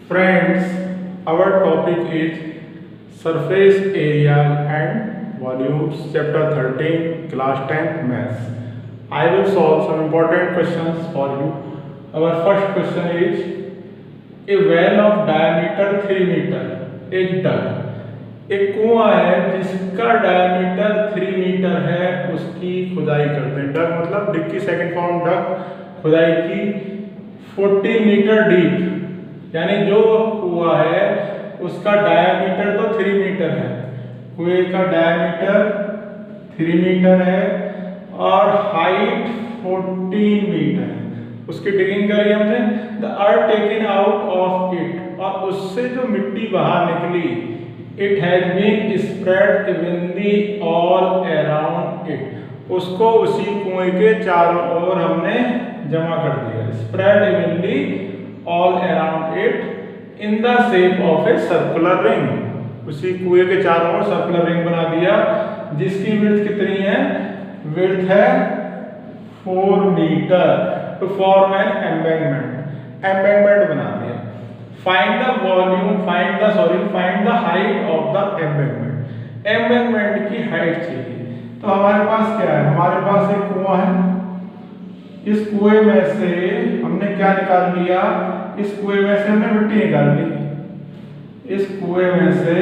Friends, our topic is surface area and volumes, chapter 13, class 10 maths. I will solve some important questions for you. Our first question is, a well of diameter 3 meter is dug. एक कुआं है जिसका diameter 3 metre है, उसकी खुदाई करते हैं। डग मतलब डिग की सेकंड फॉर्म डग, खुदाई की 40 मीटर डीप, यानी जो कुआं है उसका डायमीटर तो 3 मीटर है, कुएं का डायमीटर 3 मीटर है और हाइट 14 मीटर है। उसकी डिगिंग करी हमने, the earth taken out of it, और उससे जो मिट्टी बाहर निकली, it has been spread evenly all around it, उसको उसी कुएं के चारों ओर हमने जमा कर दिया। Spread evenly all around it in the shape of a circular ring, उसी कुएं के चारों ओर सर्कुलर रिंग बना दिया, जिसकी विड्थ कितनी है? विड्थ है 4 metre. To form an embankment, embankment बना दिया। Find the volume, find the height of the embankment, embankment की हाइट चाहिए। तो हमारे पास क्या है? हमारे पास एक कुआं है, इस कुएं में से हमने क्या निकाल लिया? इस कुएं में से हमने मिट्टी निकाल ली, इस कुएं में से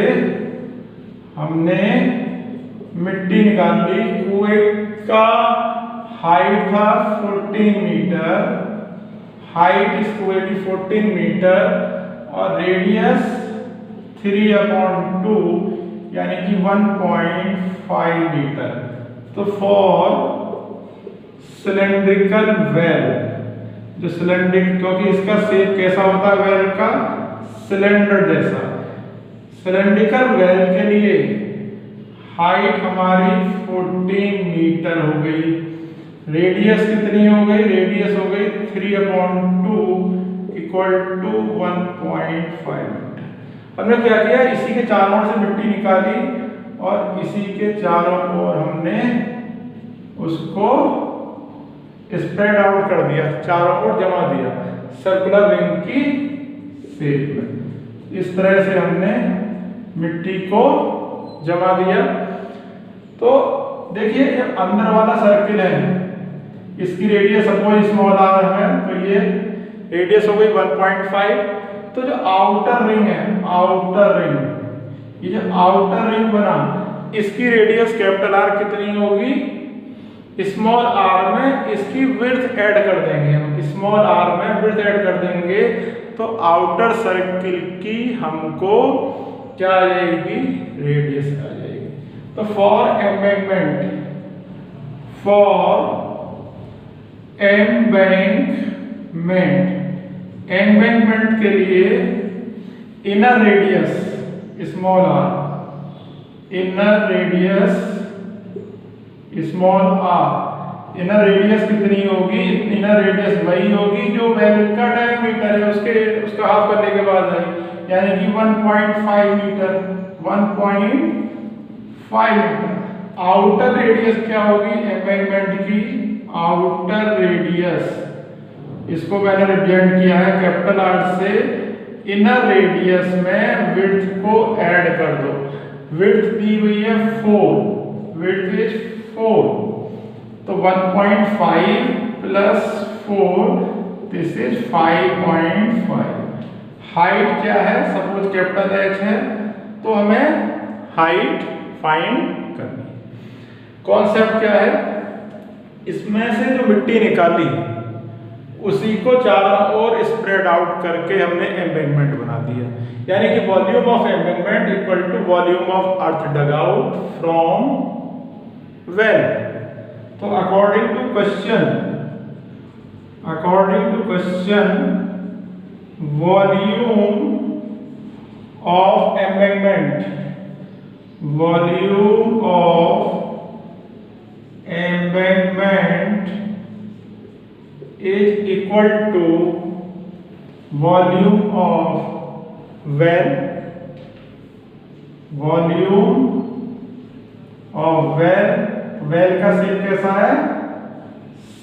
हमने मिट्टी निकाल ली। कुएं का हाइट था 14 मीटर, हाइट इस कुएं की 14 मीटर और रेडियस 3/2 यानी कि 1.5 मीटर। तो फॉर सिलेंड्रिकल वेल, जो सिलेंड्रिक, क्योंकि इसका शेप कैसा होता है वेल का? सिलेंडर जैसा। सिलेंड्रिकल वेल के लिए हाइट हमारी 14 मीटर हो गई, रेडियस कितनी हो गई? रेडियस हो गई 3/2 इक्वल टू 1.5 मीटर। हमने क्या किया? इसी के चारों ओर से मिट्टी निकाली और इसी के चारों ओर हमने उसको स्प्रेड आउट कर दिया, चारों ओर जमा दिया सर्कुलर रिंग की शेप में। इस तरह से हमने मिट्टी को जमा दिया। तो देखिए, ये अंदर वाला सर्किल है, इसकी रेडियस सपोज स्मॉल आर है, तो ये रेडियस हो गई 1.5। तो जो आउटर रिंग है, आउटर रिंग, ये जो आउटर रिंग बना, इसकी रेडियस कैपिटल आर कितनी होगी? स्मॉल आर में इसकी विड्थ ऐड कर देंगे हम, स्मॉल आर में विड्थ ऐड कर देंगे, तो आउटर सर्किल की हमको क्या आ जाएगी? रेडियस आ जाएगी। तो फॉर एम्बैंकमेंट, फॉर एम्बैंकमेंट के लिए inner radius small R, inner radius small R, inner radius कितनी होगी? इनर रेडियस वही होगी जो वेल का डायमीटर है उसका हाफ करने के बाद आई, यानी कि 1.5 मीटर, 1.5 मीटर। आउटर रेडियस क्या होगी एम्बैंकमेंट की? आउटर रेडियस, इसको मैंने रिप्रेजेंट किया है कैपिटल आर से। इनर रेडियस में विड्थ को ऐड कर दो, विड्थ दी हुई है 4, विड्थ इज 4, तो 1.5 प्लस 4, दिस इज 5.5। हाइट क्या है? सपोज कैपिटल एच है, तो हमें हाइट फाइंड करनी। कॉन्सेप्ट क्या है? इसमें से जो मिट्टी निकाली उसी को चारों ओर स्प्रेड आउट करके हमने एम्बैंकमेंट बना दिया, यानी कि volume of embankment equal to volume of earth dug out from well. तो according to question, volume of embankment, volume of embankment is equal to volume of well, volume of well का shape कैसा है?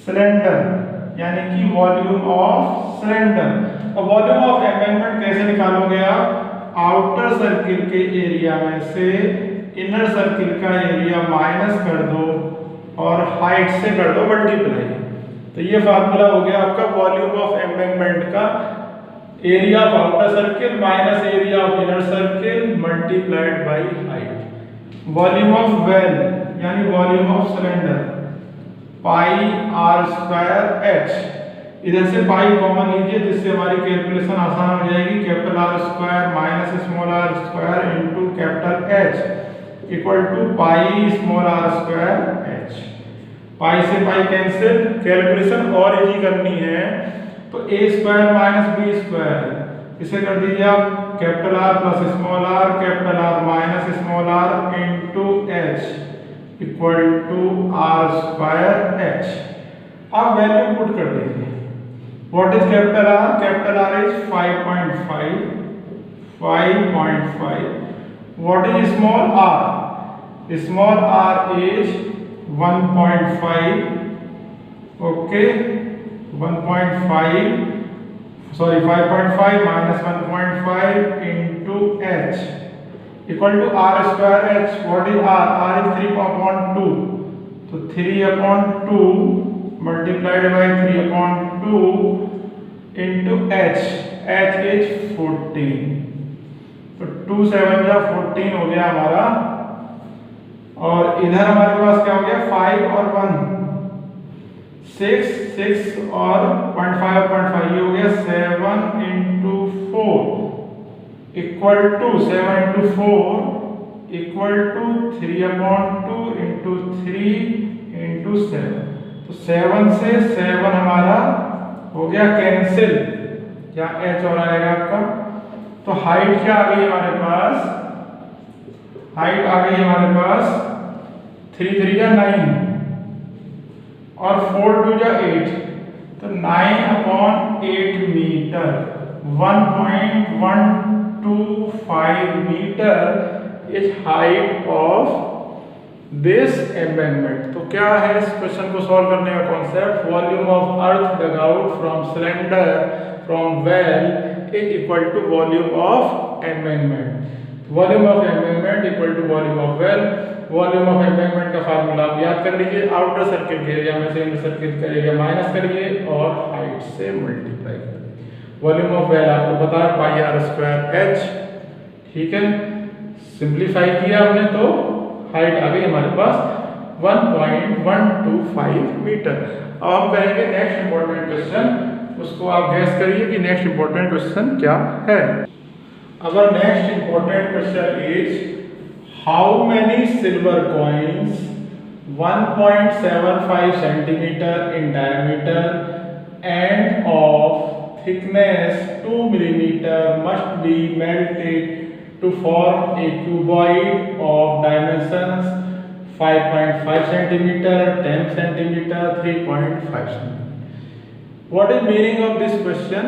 Cylinder, यानी कि volume of cylinder. अब volume of embankment कैसे निकालोगे आप? आउटर सर्किल के एरिया में से इनर सर्किल का एरिया माइनस कर दो और हाइट से कर दो मल्टीप्लाई। तो ये फार्मूला हो गया आपका वॉल्यूम ऑफ एम्बैंकमेंट का, area of outer circle minus area of inner circle multiplied by height. Volume of well यानी volume of cylinder pi R square H, इधर से पाई कॉमन लीजिए जिससे हमारी कैलकुलेशन आसान हो जाएगी। Capital R square minus small R square into capital H equal to pi small R square H. Pi से पाई कैंसिल, कैलकुलेशन और इजी करनी है तो A square minus B square इसे कर दीजिए आप capital R plus small R capital R minus small R into H equal to R square H. आप वैल्यू पुट कर दीजिए। What is capital R? Capital R is 5.5. 5.5. What is small r? Small r is 1.5. Okay, 1.5. Sorry, 5.5 minus 1.5 into h equal to r square h. What is r? R is 3/2. So 3/2 multiplied by 3/2 into h, h is 14। तो 2 7 या 14 हो गया हमारा, और इधर हमारे पास क्या हो गया 5 और 1 6 6 और 0.5 ये हो गया 7 into 4 equal to 7 into 4 equal to 3/2 into 3 into 7। तो 7 से 7 हमारा हो गया कैंसिल, यहाँ h और आएगा आपका। तो हाइट क्या आ गई हमारे पास? हाइट आ गई हमारे पास 3 3 या 9 और 4 2 या 8, तो 9/8 metre 1.125 metre is height of this embankment. तो क्या है इस क्वेश्चन को सॉल्व करने का concept? Volume of earth dug out from cylinder from well is equal to volume of embankment. Volume of embankment equal to volume of well. Volume of embankment का formula आप याद कर लीजिए, आउटर सर्किल के area में से inner circle का area minus करिए और हाइट से मल्टीप्लाई करिए। वॉल्यूम ऑफ वेल आपको पता है पाई आर स्क्वायर एच, ठीक है। सिंप्लीफाई किया हमने तो हाइट आ गई हमारे पास 1.125 मीटर। अब हम करेंगे नेक्स्ट इंपॉर्टेंट क्वेश्चन, उसको आप गैस करिए कि नेक्स्ट इंपॉर्टेंट क्वेश्चन क्या है। Our next important question is how many silver coins 1.75 centimetre in diameter end of thickness 2 millimetre must be melted to form a cuboid of dimensions 5.5 centimeter, 10 centimeter, 3.5 centimeter। What is meaning of this question?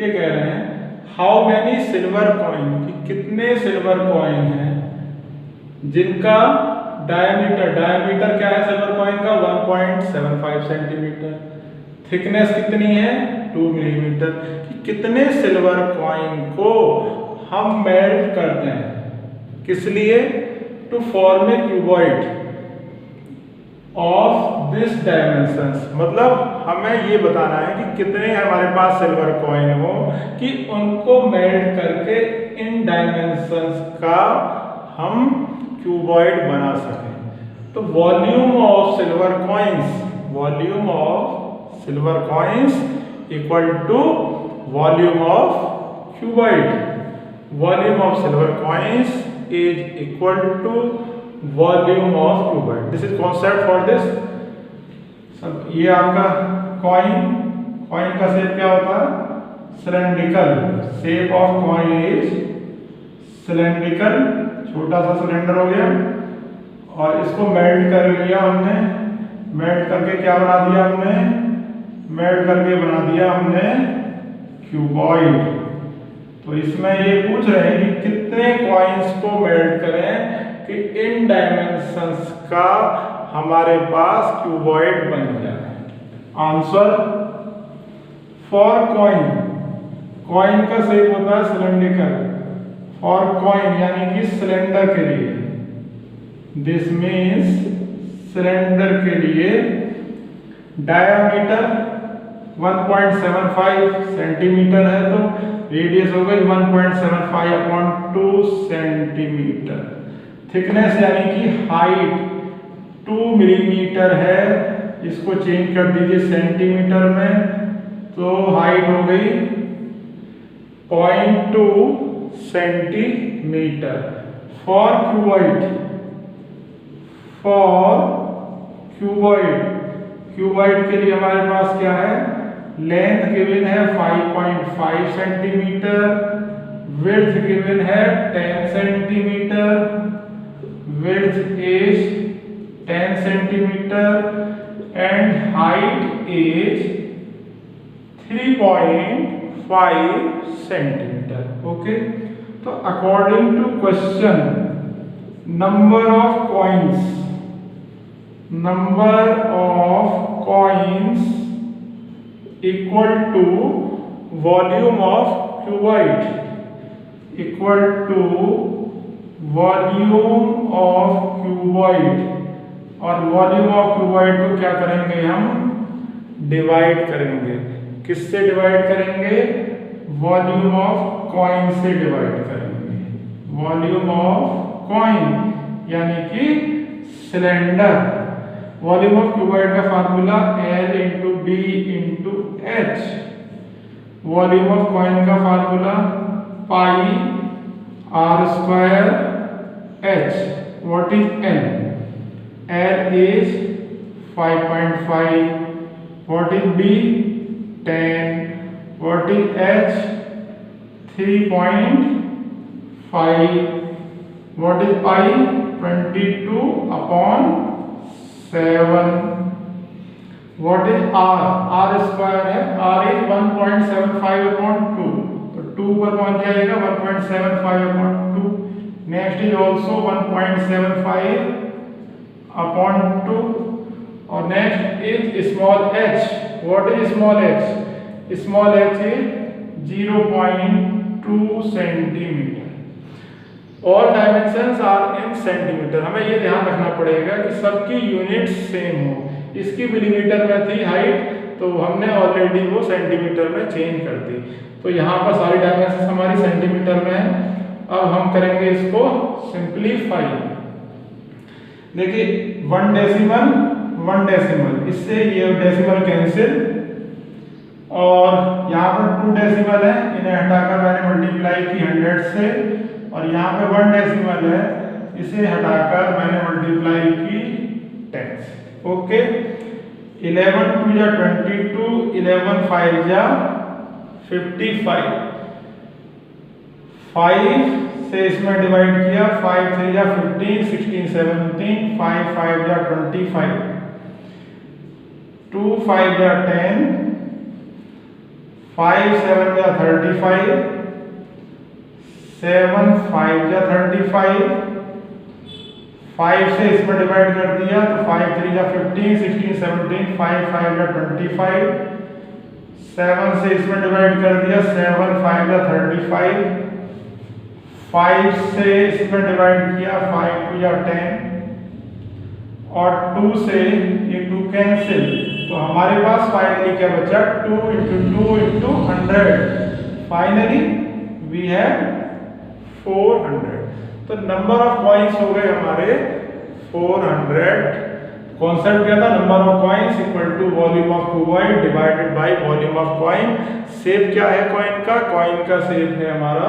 ये कह रहे हैं how many silver coin, कि कितने silver coin हैं जिनका diameter क्या है सिल्वर कॉइन का 1.75 सेंटीमीटर, थिकनेस कितनी है 2 मिलीमीटर। कि कितने सिल्वर कॉइन को हम मेल्ट करते हैं, किस लिए? To form a cuboid of this dimensions, मतलब हमें ये बताना है कि कितने हमारे पास सिल्वर कॉइन हो कि उनको मेल्ट करके इन डायमेंशंस का हम क्यूबॉइड बना सकें। तो volume of silver coins equal to volume of cuboid. Volume of silver coins is equal to volume of cuboid. This is concept for this. सब ये आपका कॉइन का शेप क्या होता है? Cylindrical. Shape of coin is cylindrical, छोटा सा cylinder हो गया और इसको मेल्ट कर लिया हमने। मेल्ट करके क्या बना दिया हमने? मेल्ट करके बना दिया हमने क्यूबॉइड। तो इसमें ये पूछ रहे हैं कि कितने कॉइन्स को मेल्ट करें कि इन डायमेंशंस का हमारे पास क्यूबॉइड बन जाए। आंसर फॉर कॉइन कॉइन का शेप होता है सिलेंड्रिकल, फॉर कॉइन यानी कि सिलेंडर के लिए, दिस मीन्स सिलेंडर के लिए डायामीटर 1.75 सेंटीमीटर है, तो रेडियस हो गई 1.75 अपॉन 2 सेंटीमीटर। थिकनेस यानी कि हाइट 2 मिलीमीटर है, इसको चेंज कर दीजिए सेंटीमीटर में, तो हाइट हो गई 0.2 सेंटीमीटर। फॉर क्यूबॉइड के लिए हमारे पास क्या है, लेंथ गिवन है 5.5 सेंटीमीटर, विड्थ गिवन है 10 centimetre, width is 10 centimetre and height is 3.5 centimetre. Okay, तो according to question, number of coins equal to volume of cuboid, equal to volume of cuboid, और volume of cuboid को क्या करेंगे हम, divide करेंगे। किससे divide करेंगे, वॉल्यूम ऑफ कॉइन से डिवाइड करेंगे। वॉल्यूम ऑफ कॉइन यानी कि सिलेंडर। वॉल्यूम ऑफ क्यूबॉइड का formula L into D into H। Volume of coin का formula pi R square H। What is L? L is 5.5. What is D? 10. What is H? 3.5. What is pi? 22 upon 7. What is R? R square है, R is 1.75 upon 2, तो 2 पर पहुंच जाएगा 1.75 upon 2। Next is also 1.75 upon 2, और next is small h। What is small h? Small h is 0.2 centimetre. All dimensions are in centimetre. हमें ये ध्यान रखना पड़ेगा कि सबकी यूनिट सेम हो। इसकी मिलीमीटर में थी हाइट, तो हमने ऑलरेडी वो सेंटीमीटर में चेंज कर दी, तो यहाँ पर सारी डायमेंशंस हमारी सेंटीमीटर में है। अब हम करेंगे इसको सिंप्लीफाई। देखिए 1 डेसिमल, इससे ये डेसिमल कैंसिल, और यहाँ पर 2 डेसिमल है, इन्हें हटाकर मैंने मल्टीप्लाई की 100 से, और यहाँ पे 1 डेसिमल है, इसे हटाकर मैंने मल्टीप्लाई की 10 से। ओके, 11 2 जा 22, 11 5 जा 55, 5 से इसमें डिवाइड किया, 5 3 जा 15, 16 17, 5 5 जा 25, 2 5 जा 10, 5 7 जा 35, 7 5 जा 35, 5 से इसमें डिवाइड कर दिया तो 5 3 जा 15, 16 17, 5 5 जा 25, 7 से इसमें डिवाइड कर दिया, 7 5 जा 35, 5 से इसमें डिवाइड किया, 5 2 जा 10, और 2 से ये 2 कैंसिल, तो हमारे पास फाइनली क्या बचा, 2 × 2 × 100। Finally we have 400। तो नंबर ऑफ कॉइन्स हो गए हमारे 400। कॉन्सेप्ट क्या था, number of coins equal to volume of cuboid divided by volume of coin. Shape क्या है कॉइन का शेप है हमारा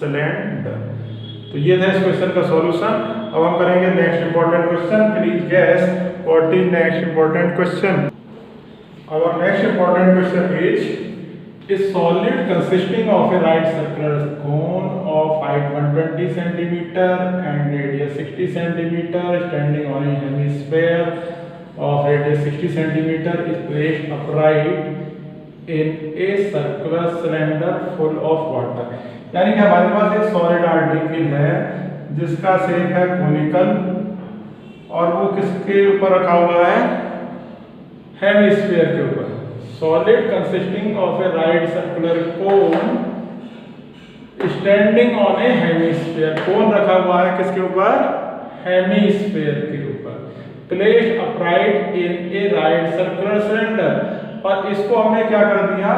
सिलेंडर। तो ये था इस क्वेश्चन का सॉल्यूशन। अब हम करेंगे next important question. Please guess what is next important question. Our next important question is A solid consisting of a right circular cone of height 120 cm and radius 60 cm standing on a hemisphere of radius 60 cm is placed upright in a circular cylinder full of water। यानी कि हमारे पास एक solid article है जिसका shape है conical, और वो किसके ऊपर रखा हुआ है, हेमिस्फीयर के ऊपर। Solid consisting of a right circular cone standing on a hemisphere. Cone रखा हुआ है किसके ऊपर? हेमिस्फीयर के ऊपर। Placed upright in a right circular cylinder. और इसको हमने क्या कर दिया?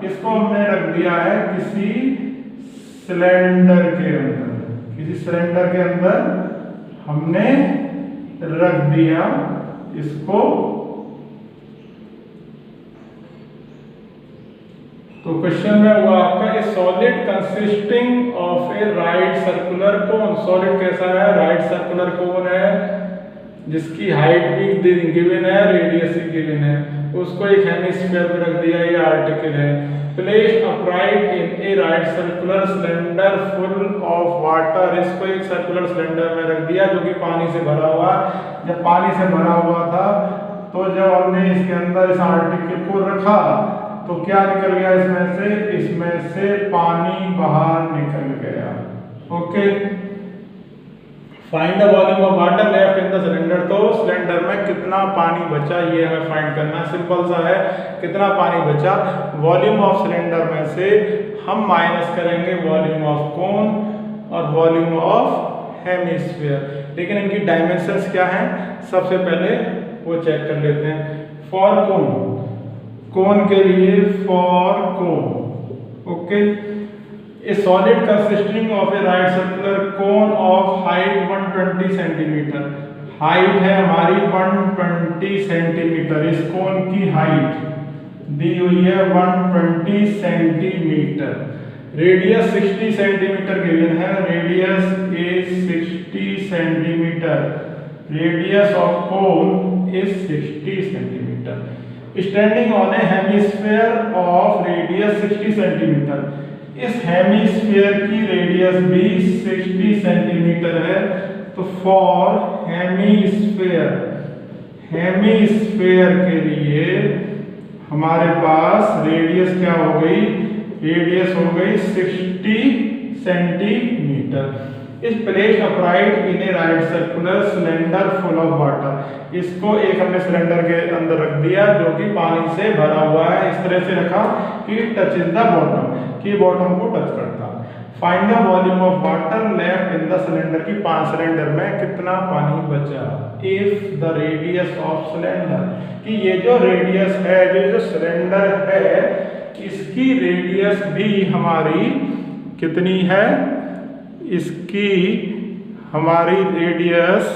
इसको हमने रख दिया है किसी सिलेंडर के अंदर। किसी सिलेंडर के अंदर हमने रख दिया इसको। तो क्वेश्चन में हुआ आपका ए solid consisting of a right circular cone. Solid कैसा है? राइट सर्कुलर कोन है जिसकी हाइट भी गिवन है, रेडियस भी गिवन है। उसको एक हेमिस्फीयर में रख दिया, ये आर्टिकल है। Placed upright in a right circular cylinder full of water. इसको एक सर्कुलर सिलेंडर में रख दिया जो कि पानी से भरा हुआ। जब पानी से भरा हुआ था तो जब हमने इसके अंदर इस आर्टिकल को रखा तो क्या निकल गया इसमें से? इसमें से पानी बाहर निकल गया। Okay, find the volume of water left in the cylinder. तो सिलेंडर में कितना पानी बचा ये हमें फाइंड करना। सिंपल सा है, कितना पानी बचा? वॉल्यूम ऑफ सिलेंडर में से हम माइनस करेंगे वॉल्यूम ऑफ कोन और वॉल्यूम ऑफ हेमिस्फीयर। लेकिन इनकी डायमेंशंस क्या हैं सबसे पहले वो चेक कर लेते हैं। फॉर कोन, कोन के लिए for cone. Okay, A solid consisting of a right circular cone of height 120 centimetre. Height है हमारी 120 सेंटीमीटर। इस कोन की हाइट दी हुई है 120 सेंटीमीटर। रेडियस 60 सेंटीमीटर गिवन है। Radius is 60 centimetre. Radius of cone is 60 centimetre. Standing on a hemisphere of radius 60 centimetre. इस hemisphere की radius भी 60 सेंटीमीटर है। तो फॉर हेमिस्फीयर, हेमिस्फीयर के लिए हमारे पास रेडियस क्या हो गई? रेडियस हो गई 60 सेंटीमीटर। इस placed upright in a right circular cylinder full of water. इसको एक हमने सिलेंडर के अंदर रख दिया जो कि पानी से भरा हुआ है। इस तरह से रखा कि टच इन द बॉटम, कि बॉटम को टच करता। Find the volume of water left in the cylinder. की सिलेंडर में कितना पानी बचा? If the radius of cylinder, कि ये जो रेडियस है, जो सिलेंडर है, इसकी रेडियस भी हमारी कितनी है? इसकी हमारी रेडियस,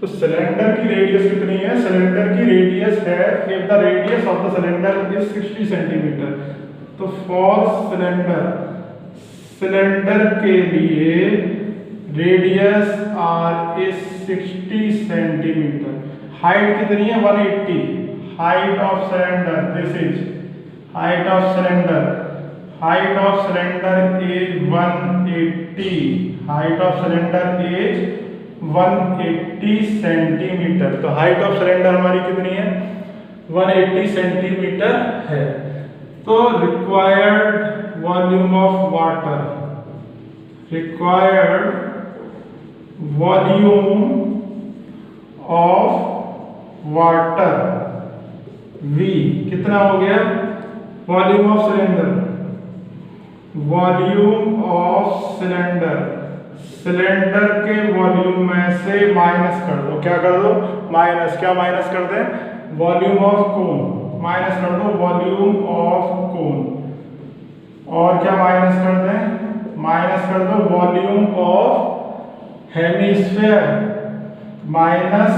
तो सिलेंडर की रेडियस कितनी है? सिलेंडर की रेडियस है, if the radius of the cylinder is 60 centimetre. तो फॉर सिलेंडर, सिलेंडर के लिए radius R is 60 centimetre. Height कितनी है? 180। Height of cylinder, this is height of cylinder. Height of cylinder is 180। Height of cylinder is 180 centimetre. तो height of cylinder हमारी कितनी है? 180 centimetre है। तो required volume of water, required volume of water V कितना हो गया? Volume of cylinder, volume of cylinder, cylinder के वॉल्यूम में से माइनस कर दो। क्या कर दो? माइनस। क्या माइनस कर दें? वॉल्यूम ऑफ कोन माइनस कर दो, वॉल्यूम ऑफ कोन। और क्या माइनस कर दें? माइनस कर दो volume of hemisphere minus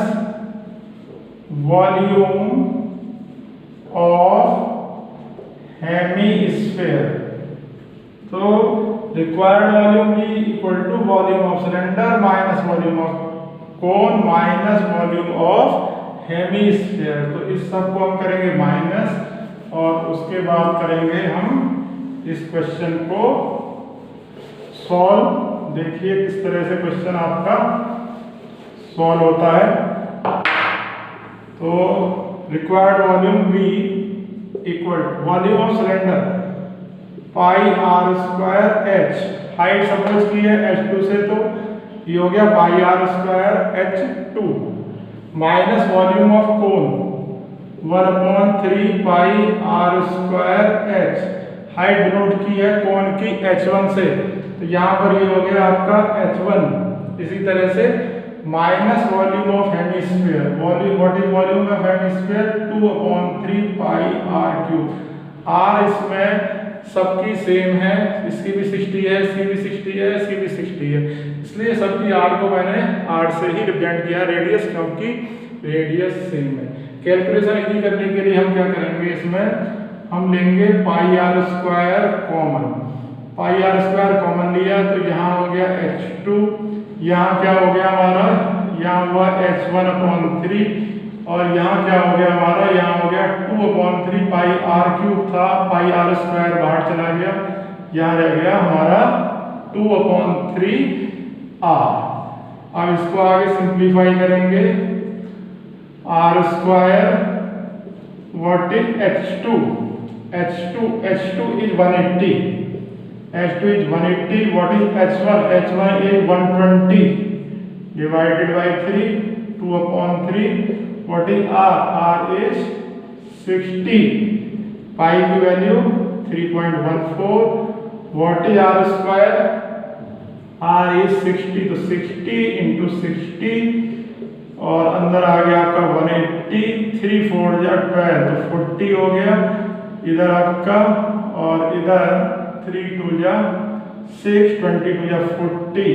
volume of hemisphere. तो रिक्वायर्ड वॉल्यूम भी equal to volume of cylinder minus volume of cone minus volume of hemisphere. तो इस सब को हम करेंगे माइनस और उसके बाद करेंगे हम इस क्वेश्चन को सॉल्व। देखिए किस तरह से क्वेश्चन आपका सॉल्व होता है। तो required volume V equal volume of cylinder pi R square H. Height suppose की है h2 से, तो ये हो गया pi R square h2 minus volume of cone 1/3 pi R square H. Height denote की है कोण की h1 से, तो यहाँ पर ये हो गया आपका h1। इसी तरह से minus volume of hemisphere, volume what is volume of hemisphere 2/3 pi R cube. R इसमें सबकी सेम है, इसकी भी 60 है, इसकी भी 60 है, इसकी भी 60 है, इसलिए सबकी आर को मैंने आर से ही रिप्रेजेंट किया रेडियस, क्योंकि रेडियस सेम है। कैलकुलेशन इजी करने के लिए हम क्या करेंगे, इसमें हम लेंगे pi R square common. Pi R square common लिया तो यहाँ हो गया h2, यहाँ क्या हो गया हमारा, यहाँ हुआ h1/3, और यहाँ क्या हो गया हमारा, यहाँ हो गया 2/3 पाई आर क्यूब था, पाई आर स्क्वायर बाहर चला गया, यहाँ रह गया हमारा 2/3 आर। अब इसको आगे सिंप्लीफाई करेंगे, R square what is h2 is 180, h2 is 180, what is h1 is 120 divided by 3, 2/3, what is r is 60, pi की value 3.14, what is r square, r is 60, तो 60 into 60 और अंदर आ गया आपका 180, 3 4 जा 12 तो 40 हो गया इधर आपका, और इधर 3 2 जा 6, 22 जा 40,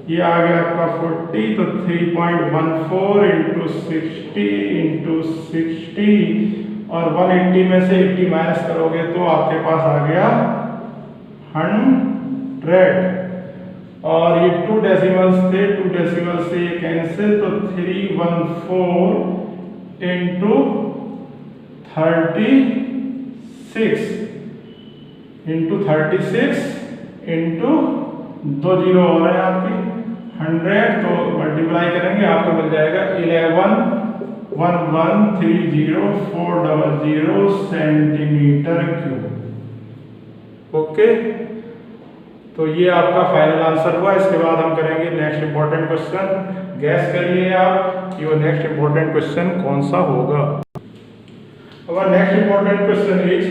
ये आ गया आपका 40, तो 3.14 into 60 into 60 और 180 में से 80 माइनस करोगे तो आपके पास आ गया 100, और ये 2 डेसिमल्स थे, 2 डेसिमल से ये कैंसिल, तो 314 into 36 into 36 into 2 जीरो हो रहे हैं आपकी 100, तो मल्टीप्लाई करेंगे आपको मिल जाएगा 11,1130400 सेंटीमीटर क्यूब। ओके, तो ये आपका फाइनल आंसर हुआ। इसके बाद हम करेंगे नेक्स्ट इंपॉर्टेंट क्वेश्चन। गैस करिए आप कि वो नेक्स्ट इंपॉर्टेंट क्वेश्चन कौन सा होगा। Our next important question is,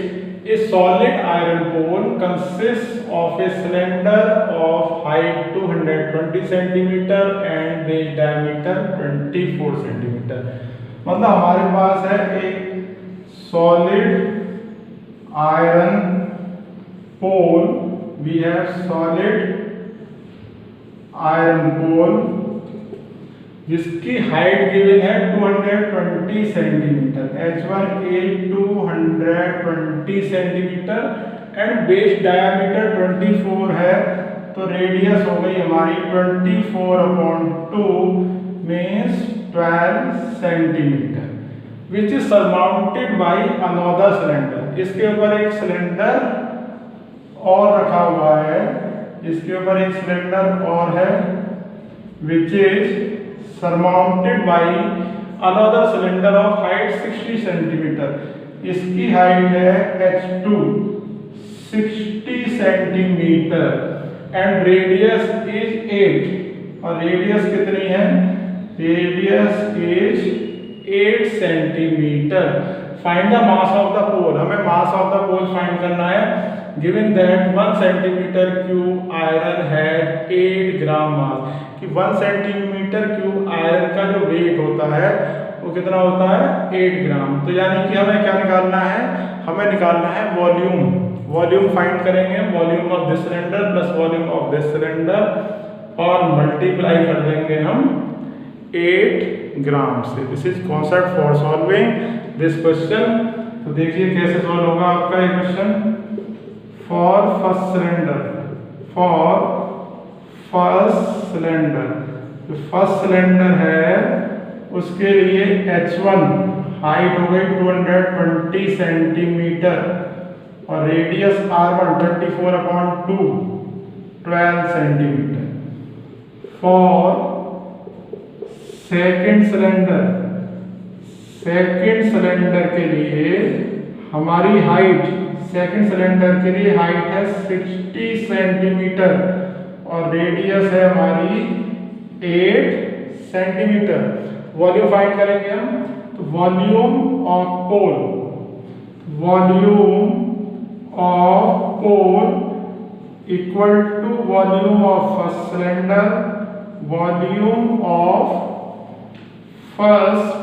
a solid iron pole consists of a cylinder of height 220 cm and base diameter 24 cm। मतलब हमारे पास है एक solid iron pole, we have solid iron pole जिसकी height given है 220 centimetre, h1 is 220 centimetre and base diameter 24 है, तो radius हो गई हमारी 24/2 means 12 centimetre, which is surmounted by another cylinder. इसके ऊपर एक सिलेंडर और रखा हुआ है, इसके ऊपर एक सिलेंडर और है which is surmounted by another cylinder of height 60 cm। इसकी हाइट है h2 60 centimetre and radius is 8, और रेडियस कितनी है, radius is 8 centimetre. Find the mass of the pole, हमें mass of the pole find करना है। Given that 1 centimetre cube iron has 8 gram mass, कि 1 centimetre cube iron का जो wait होता है वो कितना होता है 8 ग्राम। तो यानी कि हमें क्या निकालना है, हमें निकालना है वॉल्यूम। वॉल्यूम फाइंड करेंगे, volume of this cylinder plus volume of this cylinder और मल्टीप्लाई कर देंगे हम 8 ग्राम से। This is concept for solving this question. तो देखिए कैसे सॉल्व होगा आपका ये question. For first cylinder, for first cylinder, जो फर्स्ट सिलेंडर है उसके लिए h1 हाइट हो गई 220 सेंटीमीटर और radius r1 24/2 12 centimetre. For second cylinder, second cylinder के लिए हमारी हाइट, सेकेंड सिलेंडर के लिए हाइट है 60 सेंटीमीटर और रेडियस है हमारी 8 सेंटीमीटर। वॉल्यूम फाइंड करेंगे हम, तो volume of pole, volume of pole equal to volume of first cylinder, volume of first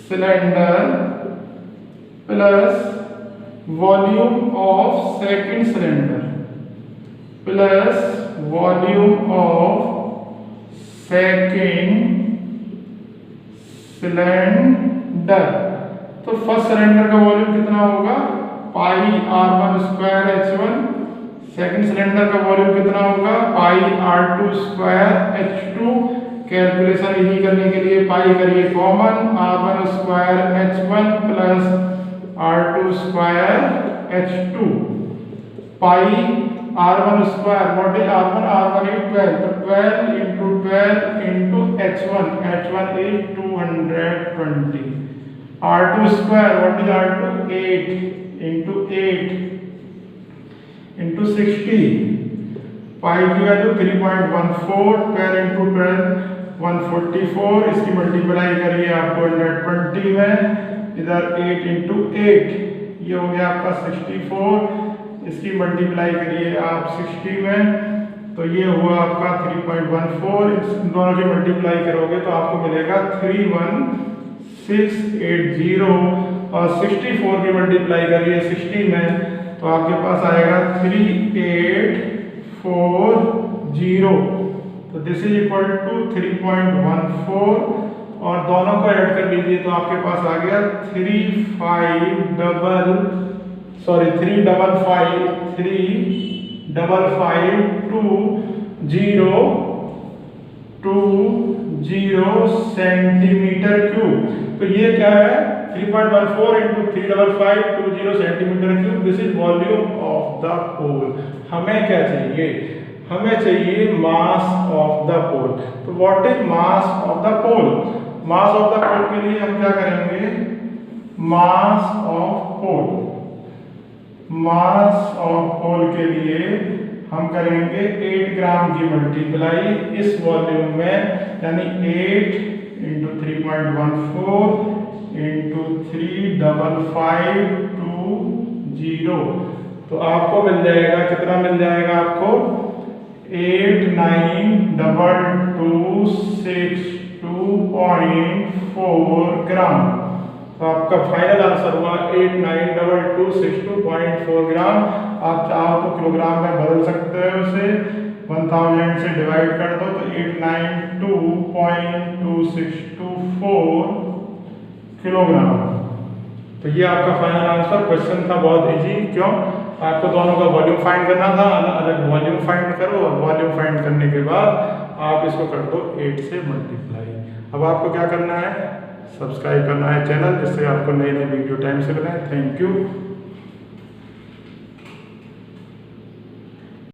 cylinder plus volume of second cylinder plus volume of second cylinder. तो first cylinder का volume कितना होगा, pi r1 square h1, second cylinder का volume कितना होगा, पाई r2 square h2। Calculation यही करने के लिए पाई करिए common, r1 square h1 plus r2 square h2, pi r1 square, what is r1, r1 is 12, तो 12 into 12 into h1, h1 is 220, r2 square, what is r2, 8 into 8 into 60, पाई की value 3.14, 12 into 12 144, इसकी multiply करिए आप 220 में, इधर 8 into 8, ये हो गया आपका 64, इसकी मल्टीप्लाई करिए आप 60 में, तो ये हुआ आपका 3.14, इस दोनों की मल्टीप्लाई करोगे तो आपको मिलेगा 31680, और 64 की मल्टीप्लाई करिए 60 में तो आपके पास आएगा 3840, तो दिस इज इक्वल टू 3.14, और दोनों को ऐड कर लीजिए तो आपके पास आ गया 35520 सेंटीमीटर क्यूब। तो ये क्या है, 3.14 into 35520 centimetre cube, this is volume of the pole. हमें क्या चाहिए, हमें चाहिए मास ऑफ द पोल। तो what is mass of the pole, mass of the pole के लिए हम क्या करेंगे, mass of pole, mass of पोल के लिए हम करेंगे 8 ग्राम की मल्टीप्लाई इस वॉल्यूम में, यानी 8 into 3.14 into 35520, तो आपको मिल जाएगा, कितना मिल जाएगा आपको, 892262.4 ग्राम। तो आपका फाइनल आंसर हुआ 892262.4 ग्राम। आप चाहो तो किलोग्राम में बदल सकते हो, उसे 1000 से डिवाइड कर दो तो 892.2624 किलोग्राम। तो ये आपका फाइनल आंसर। क्वेश्चन था बहुत इजी, क्यों, आपको दोनों का वॉल्यूम फाइंड करना था, अलग अलग वॉल्यूम फाइंड करो, और वॉल्यूम फाइंड करने के बाद आप इसको कर दो 8 से मल्टीप्लाई। अब आपको क्या करना है, सब्सक्राइब करना है चैनल, जिससे आपको नई नई वीडियो टाइम से मिले। Thank you.